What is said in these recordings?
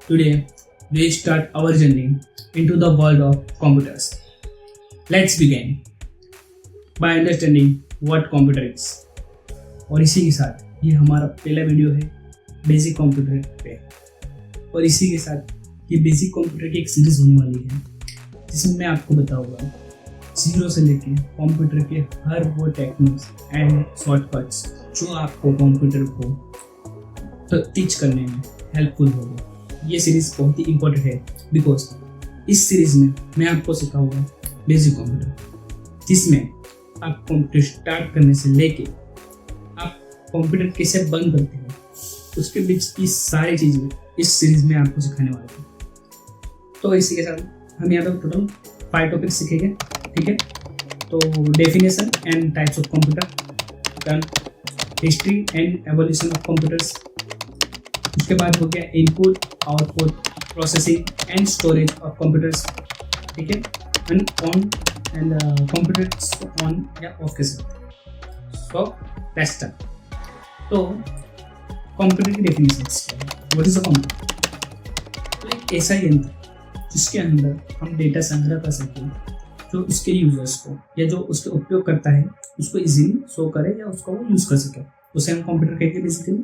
Today, we start our journey into the world of computers. Let's begin by understanding what computer is. और इसी के साथ ये हमारा पहला वीडियो है बेसिक कंप्यूटर पे, और इसी के साथ ये बेसिक कंप्यूटर की एक सीरीज होने वाली है जिसमें मैं आपको बताऊंगा जीरो से लेके कंप्यूटर के हर वो टेक्निक्स एंड शॉर्टकट्स जो आपको कंप्यूटर को टीच करने में हेल्पफुल होगा। ये सीरीज बहुत ही इम्पोर्टेंट है बिकॉज इस सीरीज में मैं आपको सिखाऊंगा बेसिक कंप्यूटर, जिसमें आप कंप्यूटर स्टार्ट करने से लेके आप कंप्यूटर कैसे बंद करते हैं उसके बीच की सारी चीज़ें इस सीरीज में आपको सिखाने वाले हैं। तो इसी के साथ हम यहाँ पर टोटल 5 टॉपिक्स सीखेंगे, ठीक है। तो definition and types of computer, then history and evolution of computers, उसके बाद हो गया input output processing and storage of computers, ठीक है। And on and computers on या ऑफ कैसे। So let's start. तो कंप्यूटर की definitions, what is a computer? तो एक ऐसा यंत्र जिसके अंदर हम डेटा संग्रह कर सकें जो उसके यूजर्स को या जो उसके उपयोग करता है उसको इजीली शो करे या उसको वो यूज़ कर सके, उसे हम कंप्यूटर कहते हैं। बेसिकली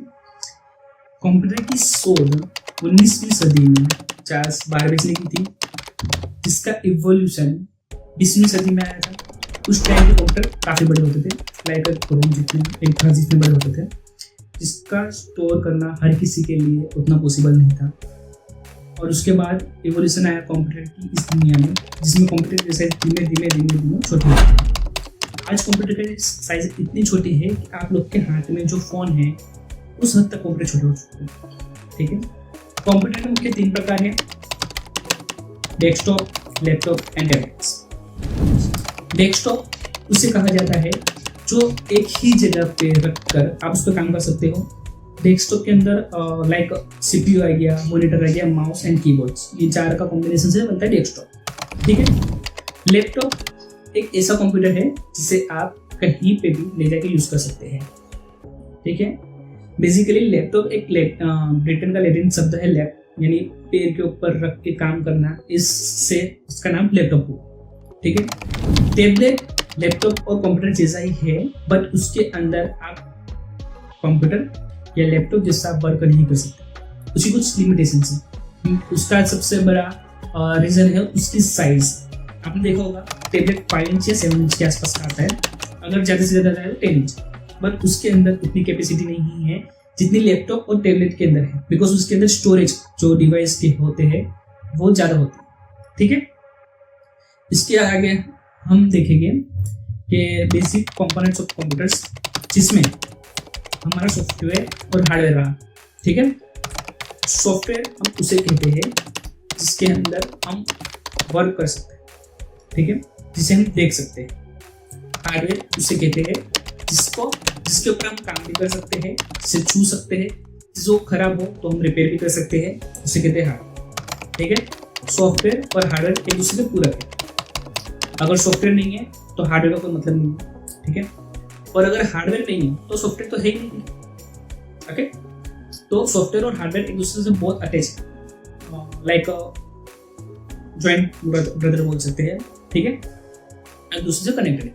कंप्यूटर की शोध 19वीं सदी में चार्ल्स बारबेज ने की थी, जिसका इवोल्यूशन 20वीं सदी में आया था। उस टाइम के कंप्यूटर काफ़ी बड़े होते थे, लाइक रोम जितने, एक घर जितने बड़े होते थे, जिसका स्टोर करना हर किसी के लिए उतना पॉसिबल नहीं था। और उसके बाद इवोल्यूशन आया कंप्यूटर की इस दुनिया में, जिसमें कंप्यूटर की साइज धीमे धीमे छोटी होती है। आज कंप्यूटर की साइज इतनी छोटी है कि आप लोग के हाथ में जो फ़ोन है उस हद तक कंप्यूटर छोटे हो चुके हैं, ठीक है। कंप्यूटर के मुख्य 3 प्रकार हैं, desktop, laptop and tablets. Desktop उसे कहा जाता है जो एक ही जगह पे रखकर आप उस पर काम कर सकते हो। डेस्कटॉप के अंदर लाइक सीपीयू आ गया, मॉनिटर आ गया, माउस एंड कीबोर्ड्स, ये 4 का कॉम्बिनेशन से बनता है डेस्कटॉप, ठीक है। लैपटॉप एक ऐसा कंप्यूटर है जिसे आप कहीं पे भी ले जाके यूज़ कर सकते हैं, ठीक है। बेसिकली लैपटॉप एक ब्रिटेन का लैटिन शब्द है लैप, यानी पैर के ऊपर रख के काम करना, इससे उसका नाम लैपटॉप हुआ, ठीक है। टैबलेट लैपटॉप और कंप्यूटर जैसा ही है, बट उसके अंदर आप कंप्यूटर या लैपटॉप जैसा वर्क नहीं कर सकते, उसकी कुछ लिमिटेशंस हैं। उसका सबसे बड़ा रीज़न है उसकी साइज। आपने देखा होगा टैबलेट 5 इंच या 7 इंच के आसपास आता है, अगर ज़्यादा से ज़्यादा है तो 10 इंच, बट उसके अंदर इतनी कैपेसिटी नहीं है जितनी लैपटॉप और टैबलेट के अंदर है, बिकॉज उसके अंदर स्टोरेज जो डिवाइस के होते हैं वो ज़्यादा होते हैं, ठीक है। इसके आगे हम देखेंगे कि बेसिक कंपोनेंट्स ऑफ कंप्यूटर्स, जिसमें हमारा सॉफ्टवेयर और हार्डवेयर रहा, ठीक है। सॉफ्टवेयर हम उसे कहते हैं जिसके अंदर हम वर्क कर सकते हैं, ठीक है, जिसे हम देख सकते हैं। हार्डवेयर उसे कहते हैं जिसके ऊपर हम काम भी कर सकते हैं, जिसे छू सकते हैं, जो खराब हो तो हम रिपेयर भी कर सकते हैं, उसे कहते हैं हार्डवेयर, ठीक है। सॉफ्टवेयर और हार्डवेयर एक दूसरे के पूरक है। अगर सॉफ्टवेयर नहीं है तो हार्डवेयर का कोई मतलब नहीं है, ठीक है। और अगर हार्डवेयर नहीं है तो सॉफ्टवेयर तो है ही नहीं, ओके। तो सॉफ्टवेयर और हार्डवेयर एक दूसरे से बहुत अटैच है, लाइक जॉइंट ब्रदर बोल सकते हैं, ठीक है, एक दूसरे से कनेक्टेड है।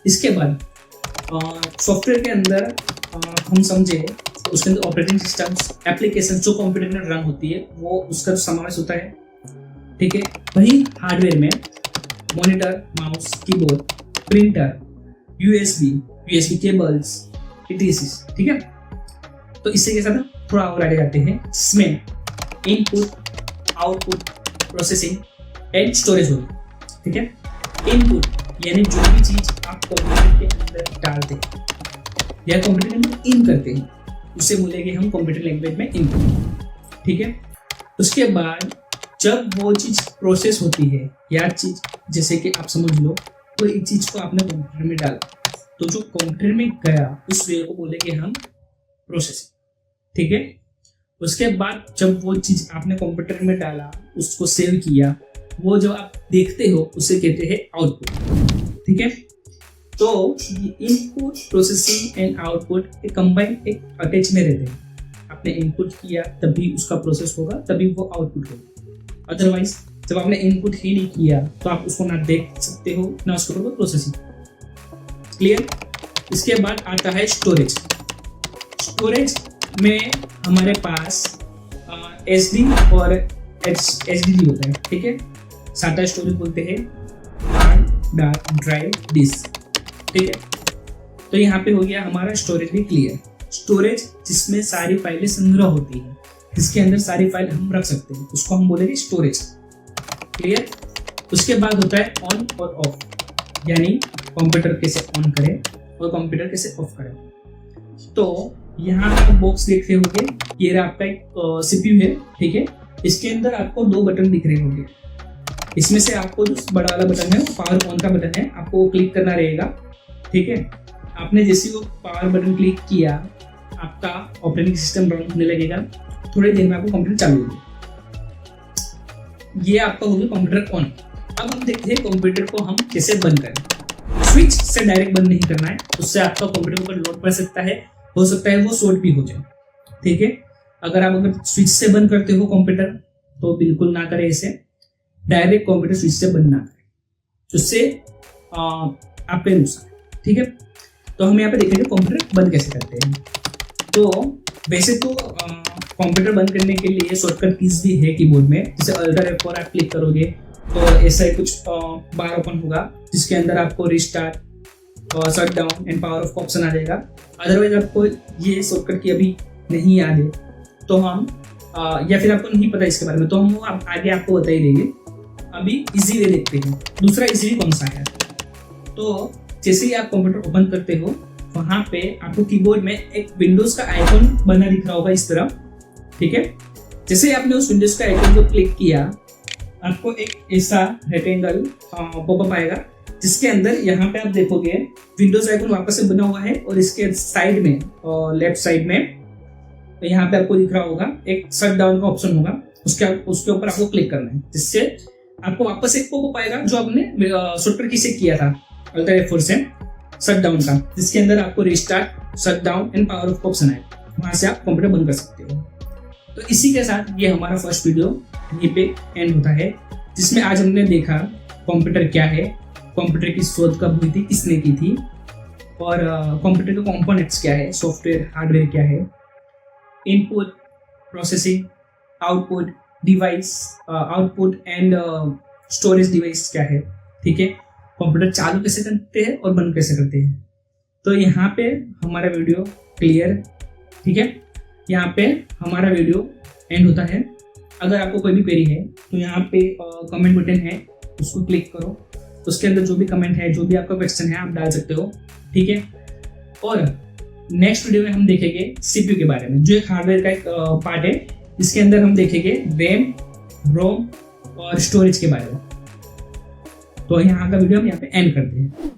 इसके बाद सॉफ्टवेयर के अंदर हम समझे तो उसके अंदर ऑपरेटिंग सिस्टम्स, एप्लीकेशन जो कंप्यूटर में रन होती है वो उसका समावेश होता है, ठीक है। वहीं हार्डवेयर में monitor, mouse, keyboard, printer, USB cables, etc, ठीक है। तो इससे के साथ थोड़ा और आगे जाते हैं, जिसमें input output processing and storage होगी, ठीक है। इनपुट यानी जो भी चीज़ आप कंप्यूटर के अंदर डालते हैं या कंप्यूटर के अंदर इन करते हैं उसे बोलेंगे हम कंप्यूटर लैंग्वेज में इनपुट, ठीक है। उसके बाद जब वो चीज़ प्रोसेस होती है या चीज़, जैसे कि आप समझ लो तो एक चीज़ को आपने कंप्यूटर में डाला तो जो कंप्यूटर में गया उस वे को बोलेंगे हम प्रोसेसिंग, ठीक है। उसके बाद जब वो चीज़ आपने कंप्यूटर में डाला, उसको सेव किया, वो जो आप देखते हो उसे कहते हैं आउटपुट, ठीक है। तो इनपुट प्रोसेसिंग एंड आउटपुट एक कंबाइन एक अटैच में रहते हैं। आपने इनपुट किया तभी उसका प्रोसेस होगा, तभी वो आउटपुट होगा। अदरवाइज जब आपने इनपुट ही नहीं किया तो आप उसको ना देख सकते हो ना उसके ऊपर प्रोसेसिंग। क्लियर। इसके बाद आता है स्टोरेज। स्टोरेज में हमारे पास SD और HDD होता है, ठीक है। साटा स्टोरेज बोलते हैं, हार्ड ड्राइव डिस्क, ठीक है। तो यहाँ पे हो गया हमारा स्टोरेज भी क्लियर। स्टोरेज जिसमें सारी फाइलें संग्रह होती है, जिसके अंदर सारी फाइल हम रख सकते हैं, उसको हम बोलेंगे स्टोरेज। क्लियर। उसके बाद होता है ऑन और ऑफ, यानी कंप्यूटर कैसे ऑन करें और कंप्यूटर कैसे ऑफ करें। तो यहाँ आप बॉक्स देख रहे होंगे, ये आपका एक CPU है, ठीक है। इसके अंदर आपको 2 बटन दिख रहे होंगे। इसमें से आपको जो बड़ा वाला बटन है वो पावर ऑन का बटन है, आपको वो क्लिक करना रहेगा, ठीक है। आपने जैसे वो पावर बटन क्लिक किया, आपका ऑपरेटिंग सिस्टम रन होने लगेगा, थोड़ी देर में आपको कंप्यूटर चालू होगा। ये आपका हो गया कंप्यूटर ऑन। अब हम देखते हैं कंप्यूटर को हम कैसे बंद करें। स्विच से डायरेक्ट बंद नहीं करना है, उससे आपका कंप्यूटर पर लोड पड़ सकता है, हो सकता है वो शॉर्ट भी हो जाए, ठीक है। अगर स्विच से बंद करते हो कंप्यूटर तो बिल्कुल ना करें इसे, डायरेक्ट कंप्यूटर स्विच से बंद ना करें, उससे आपके नुकसान, ठीक है। तो हम यहाँ पे देखेंगे कंप्यूटर बंद कैसे करते हैं। तो वैसे तो कंप्यूटर बंद करने के लिए शॉर्टकट कीज भी है कीबोर्ड में, जैसे अल्टर F4 आप क्लिक करोगे तो ऐसा ही कुछ बार ओपन होगा, जिसके अंदर आपको restart, shut down and power off option आ जाएगा। अदरवाइज आपको ये शॉर्टकट की अभी नहीं याद है तो हम या फिर आपको नहीं पता इसके बारे में, तो हम आगे आपको बता ही देंगे। अभी इजी वे देखते हैं। दूसरा इजी वे कौन सा है? तो जैसे ही आप कंप्यूटर ओपन करते हो, वहां पे आपको कीबोर्ड में एक विंडोज का आइकन बना दिख रहा होगा इस तरह, ठीक है। जैसे ही आपने उस विंडोज का आइकन को क्लिक किया, आपको एक ऐसा रेक्टेंगल पॉपअप आएगा, जिसके अंदर यहाँ पे आप देखोगे विंडोज आइकन वापस से बना हुआ है, और इसके साइड में लेफ्ट साइड में यहाँ पे आपको दिख रहा होगा एक शट डाउन का ऑप्शन होगा, उसके ऊपर आपको क्लिक करना है, जिससे आपको वापस एक पॉपअप आएगा जो आपने शॉर्टकट की से किया था अल्टर F4 से शट डाउन का, जिसके अंदर आपको restart, shut down and power off option है, वहां से आप कंप्यूटर बंद कर सकते हो। तो इसी के साथ ये हमारा फर्स्ट वीडियो यहीं पे एंड होता है, जिसमें आज हमने देखा कंप्यूटर क्या है, कंप्यूटर की शोध कब हुई थी, किसने की थी, और कंप्यूटर के कंपोनेंट्स क्या है, सॉफ्टवेयर हार्डवेयर क्या है, input, processing, output device, output and storage device क्या है, ठीक है। कंप्यूटर चालू कैसे करते हैं और बंद कैसे करते हैं। तो यहाँ पे हमारा वीडियो क्लियर, ठीक है। यहाँ पे हमारा वीडियो एंड होता है। अगर आपको कोई भी क्वेरी है तो यहाँ पे कमेंट बटन है, उसको क्लिक करो, उसके अंदर जो भी कमेंट है, जो भी आपका क्वेश्चन है आप डाल सकते हो, ठीक है। और नेक्स्ट वीडियो में हम देखेंगे CPU के बारे में, जो एक हार्डवेयर का एक पार्ट है, जिसके अंदर हम देखेंगे रैम, रोम और स्टोरेज के बारे में। तो यहाँ का वीडियो हम यहाँ पे एंड करते हैं।